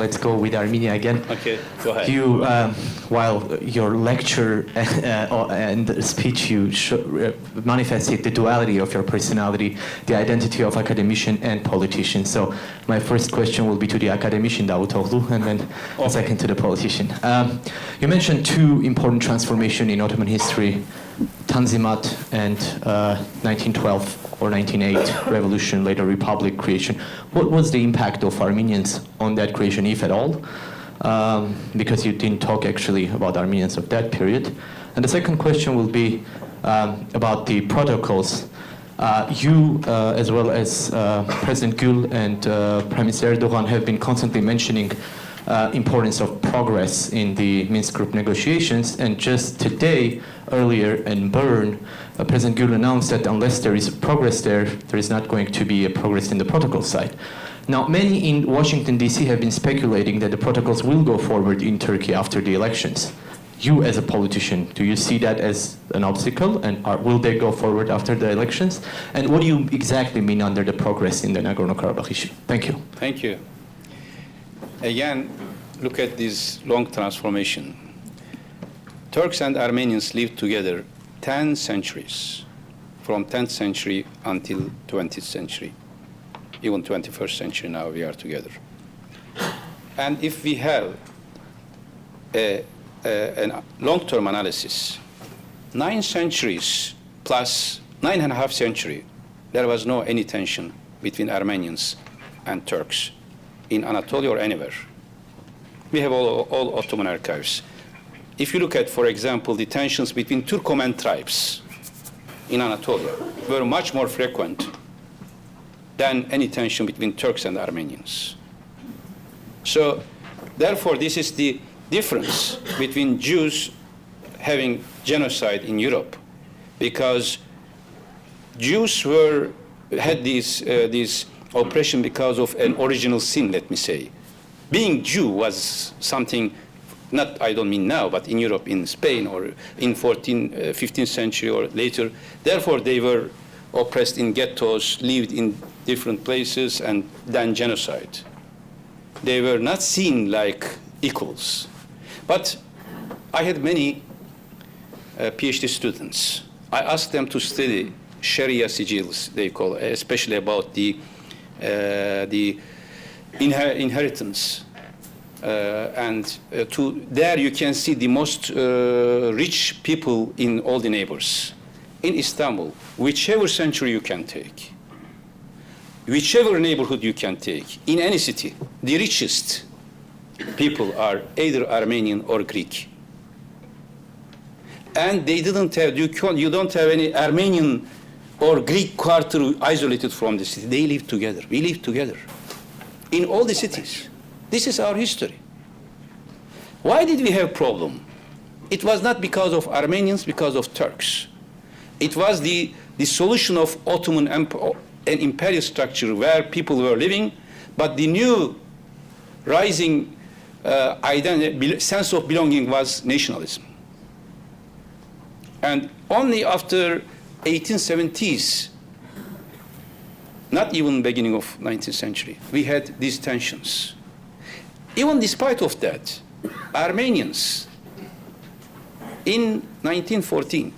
let's go with Armenia again. Okay, go ahead. You, while your lecture and speech, you manifested the duality of your personality, the identity of academician and politician. So my first question will be to the academician, Davutօղլու, and then second to the politician. You mentioned two important transformations in Ottoman history, Tanzimat and 1912 or 1908 revolution, later republic creation. What was the impact of Armenians on that creation, if at all? Because you didn't talk actually about Armenians of that period. And the second question will be about the protocols. You, as well as President Gül and Prime Minister Erdogan, have been constantly mentioning importance of progress in the Minsk group negotiations, and just today, earlier in Bern, President Gül announced that unless there is progress there is not going to be a progress in the protocol side. Now, many in Washington, D.C. have been speculating that the protocols will go forward in Turkey after the elections. You, as a politician, do you see that as an obstacle, and will they go forward after the elections? And what do you exactly mean under the progress in the Nagorno-Karabakh issue? Thank you. Thank you. Again, look at this long transformation. Turks and Armenians lived together 10 centuries, from 10th century until 20th century. Even 21st century now we are together. And if we have a long-term analysis, 9 centuries plus 9.5 centuries, there was no any tension between Armenians and Turks in Anatolia or anywhere. We have all Ottoman archives. If you look at, for example, the tensions between Turkoman tribes in Anatolia were much more frequent than any tension between Turks and Armenians. So, therefore, this is the difference between Jews having genocide in Europe, because Jews had this oppression because of an original sin, let me say. Being Jew was something, not I don't mean now, but in Europe, in Spain, or in 15th century or later. Therefore, they were oppressed in ghettos, lived in different places, and then genocide. They were not seen like equals. But I had many PhD students. I asked them to study Sharia sigils, they call it, especially about the inheritance. There you can see the most rich people in all the neighbors. In Istanbul, whichever century you can take, whichever neighborhood you can take, in any city, the richest people are either Armenian or Greek. And they didn't have, you don't have any Armenian or Greek quarter isolated from the city. They live together. We live together in all the cities. This is our history. Why did we have problem? It was not because of Armenians, because of Turks. It was the solution of Ottoman Empire, an imperial structure where people were living, but the new rising sense of belonging was nationalism. And only after 1870s, not even beginning of 19th century, we had these tensions. Even despite of that, Armenians in 1914,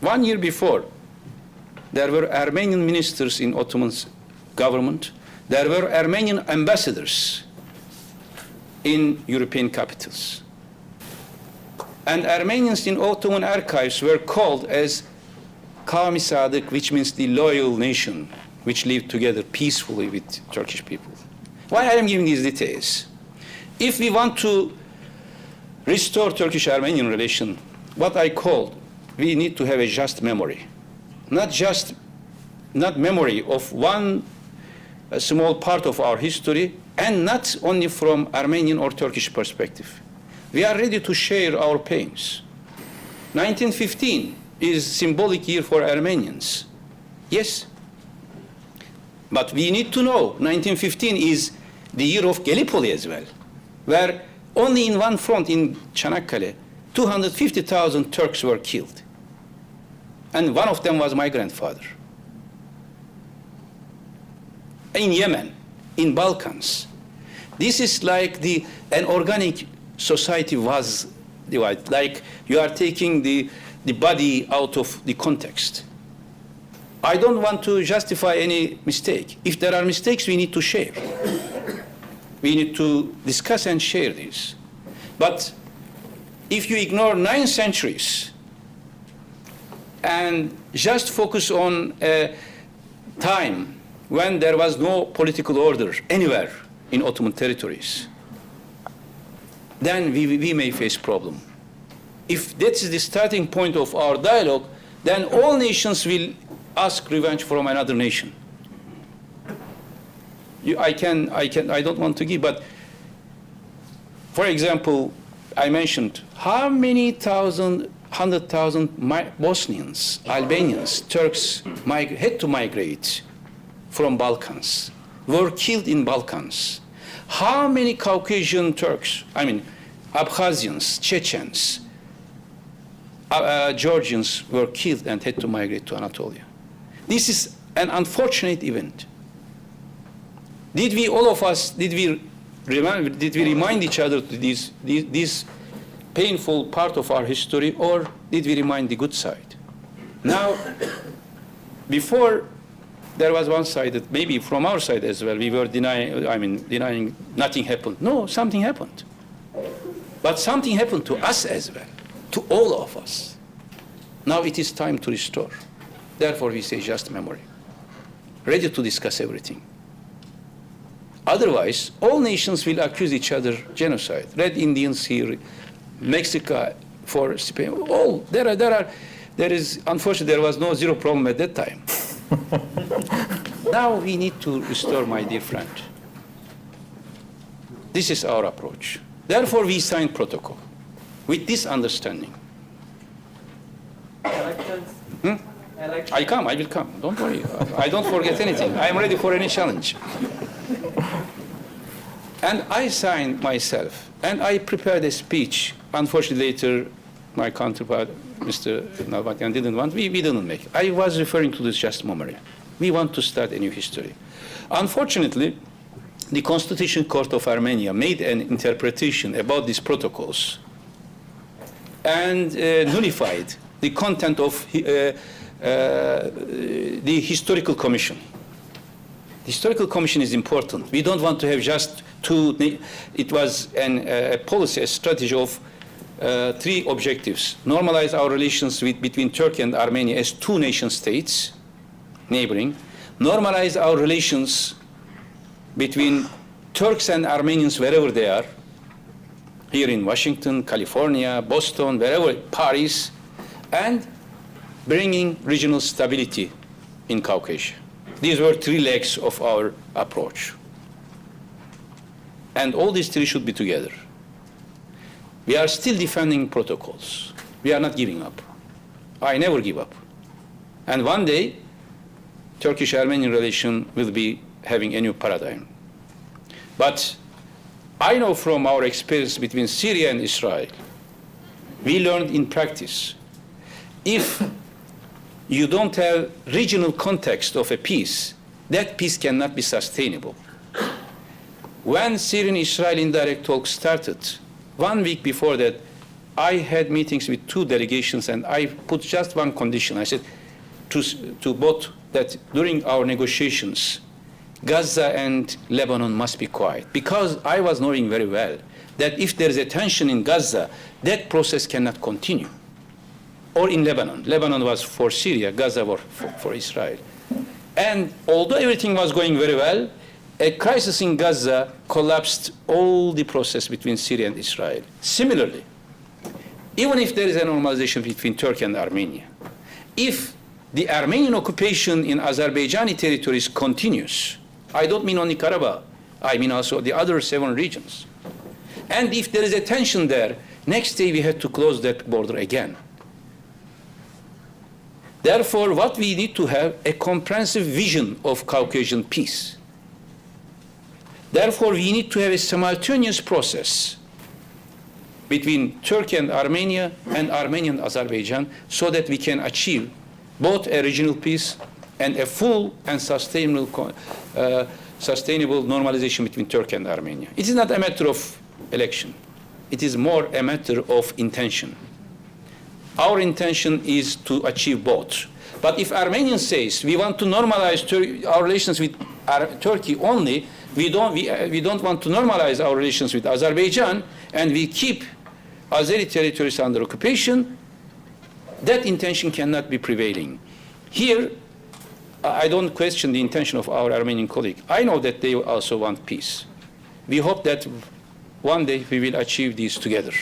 1 year before, there were Armenian ministers in Ottoman government. There were Armenian ambassadors in European capitals. And Armenians in Ottoman archives were called as Kavmi Sadık, which means the loyal nation, which lived together peacefully with Turkish people. Why I am giving these details? If we want to restore Turkish-Armenian relation, what I called, we need to have a just memory. Not memory of one small part of our history, and not only from Armenian or Turkish perspective. We are ready to share our pains. 1915 is symbolic year for Armenians. Yes. But we need to know 1915 is the year of Gallipoli as well, where only in one front in Çanakkale, 250,000 Turks were killed. And one of them was my grandfather. In Yemen, in Balkans, This is like an organic society was divided, like you are taking the body out of the context. I don't want to justify any mistake. If there are mistakes, we need to share. We need to discuss and share this. But if you ignore 9 centuries and just focus on a time when there was no political order anywhere in Ottoman territories, then we may face problem. If that is the starting point of our dialogue, then all nations will ask revenge from another nation. I don't want to give, but for example, I mentioned how many 100,000 Bosnians, Albanians, Turks had to migrate from Balkans, were killed in Balkans. How many Caucasian Turks, Abkhazians, Chechens, Georgians were killed and had to migrate to Anatolia. This is an unfortunate event. Did we remind each other to this painful part of our history, or did we remind the good side? Now, before there was one side that maybe from our side as well, we were denying nothing happened. No, something happened. But something happened to us as well, to all of us. Now it is time to restore. Therefore, we say just memory, ready to discuss everything. Otherwise, all nations will accuse each other genocide. Red Indians here, Mexico for Spain, all there is. Unfortunately, there was no zero problem at that time. Now we need to restore, my dear friend. This is our approach. Therefore, we signed protocol with this understanding. Elections. I will come. Don't worry. I don't forget anything. I am ready for any challenge. And I signed myself, and I prepared a speech. Unfortunately, later, my counterpart, Mr. Nalbantyan, didn't want. We didn't make it. I was referring to this just memory. We want to start a new history. Unfortunately, the Constitutional Court of Armenia made an interpretation about these protocols and nullified the content of the Historical Commission. The Historical Commission is important. We don't want to have just two. It was a policy, a strategy of 3 objectives. Normalize our relations between Turkey and Armenia as 2 nation states, neighboring. Normalize our relations between Turks and Armenians wherever they are, here in Washington, California, Boston, wherever, Paris, and bringing regional stability in Caucasia. These were 3 legs of our approach. And all these 3 should be together. We are still defending protocols. We are not giving up. I never give up. And one day, Turkish-Armenian relation will be having a new paradigm. But I know from our experience between Syria and Israel, we learned in practice, if you don't have regional context of a peace, that peace cannot be sustainable. When Syrian-Israel indirect talks started, 1 week before that, I had meetings with 2 delegations, and I put just one condition. I said to both that during our negotiations, Gaza and Lebanon must be quiet, because I was knowing very well that if there is a tension in Gaza, that process cannot continue. Or in Lebanon. Lebanon was for Syria, Gaza was for Israel. And although everything was going very well, a crisis in Gaza collapsed all the process between Syria and Israel. Similarly, even if there is a normalization between Turkey and Armenia, if the Armenian occupation in Azerbaijani territories continues, I don't mean only Karabakh, I mean also the other 7 regions. And if there is a tension there, next day we had to close that border again. Therefore, what we need to have a comprehensive vision of Caucasian peace. Therefore, we need to have a simultaneous process between Turkey and Armenia and Armenia and Azerbaijan, so that we can achieve both a regional peace and a full and sustainable sustainable normalization between Turkey and Armenia. It is not a matter of election. It is more a matter of intention. Our intention is to achieve both. But if Armenian says we want to normalize our relations with Turkey only, we don't want to normalize our relations with Azerbaijan, and we keep Azeri territories under occupation, that intention cannot be prevailing. Here, I don't question the intention of our Armenian colleague. I know that they also want peace. We hope that one day we will achieve these together.